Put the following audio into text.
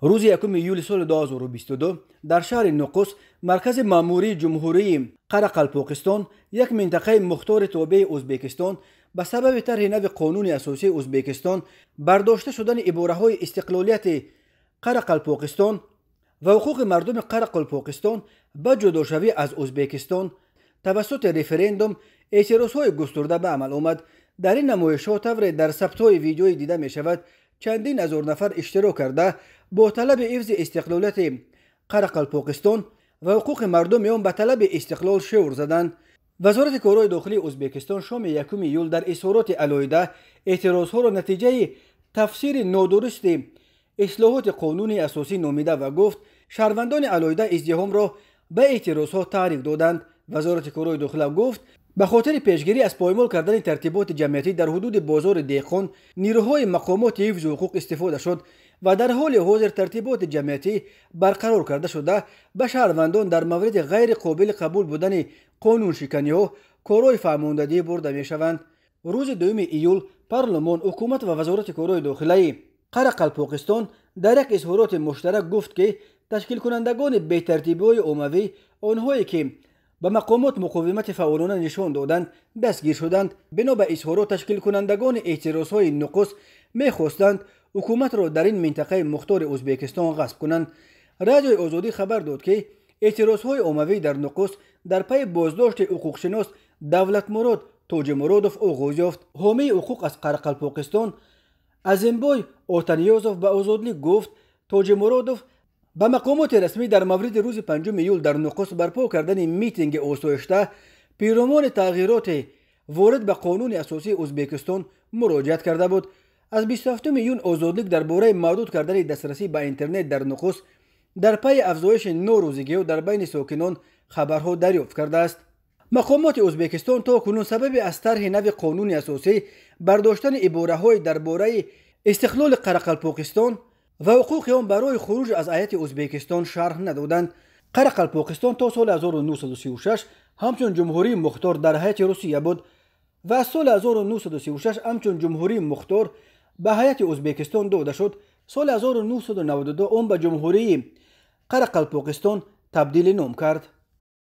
روز 1 ایول سال 2022 در شهر نقوس مرکز ماموری جمهوری قرقلپوقستان یک منطقه مختار تابع ازبکستان به سبب طرح نو قانون اساسی ازبکستان برداشته شدن عباره‌های استقلالیت قرقلپوقستان و حقوق مردم قرقلپوقستان به جداشوی از ازبکستان توسط رفراندوم اعتراض‌های گسترده به عمل آمد. در این نمایش‌ها طور در ثبت‌های ویدیویی دیده می‌شود چندین هزار نفر اشتراک کرده با طلب حفظ استقلالیت قرقلپوقستان و حقوق مردم آن به طلب استقلال شعار زدند. وزارت کارهای داخلی ازبکستان شام 1 ایول در اظهارات علیحده اعتراضها را نتیجه تفسیر نادرست اصلاحات قانون اساسی نامیده و گفت شهروندان علیحده ازدحام را به اعتراضها تعریف دادند. وزارت کارهای داخلی گفت به خاطر پیشگیری از پایمال کردن ترتیبات جمعیتی در حدود بازار دهقان نیروهای مقامات حفظ حقوق استفاده شد و در حال حاضر ترتیبات جمعیتی برقرار کرده شده به شهروندان در مورد غیر قابل قبول بودن قانون شکنی ها کارهای فرماندهی برده می شوند. روز 2 ایول پارلمان، حکومت و وزارت کارهای داخلی قرقلپوقستان در یک اظهارات مشترک گفت که تشکیل کنندگان بی ترتیبی های عمومی، آنهایی که به مقامات مقاومت فعالانه نشان دادند دستگیر شدند. بنا به اظهارات تشکیل کنندگان اعتراضهای نقوس می‌خواستند حکومت را در این منطقه مختار ازبکستان غصب کنند. رادیوی آزادی خبر داد که اعتراضهای عمومی در نقوس در پی بازداشت حقوقشناس دولتمراد توجمرودوف آغاز یافت. حامی حقوق از قرقلپوقستان عظیمبای آتانیازوف به آزادی گفت توجمرودوف به مقامات رسمی در مورد روز 5 ایول در نقوس برپا کردن میتینگ آسایشته پیرامون تغییرات وارد به قانون اساسی ازبکستان مراجعت کرده بود. از 27 میلیون آزادلیک درباره محدود کردن دسترسی به اینترنت در نقوس در پی افزایش ناروزگی در بین ساکنان خبرها دریافت کرده است. مقامات ازبکستان تا کنون سبب از طرح نو قانون اساسی برداشتن عباره‌های درباره استقلال قرقلپوقستان و حقوق آن برای خروج از ایالت ازبکستان شرح ندادند. قرقلپوقستان تا سال 1936 همچون جمهوری مختار در هیئت روسیه بود و از سال 1936 همچون جمهوری مختار به هیئت ازبکستان داده شد. سال 1992 آن به جمهوری قرقلپوقستان تبدیل نام کرد.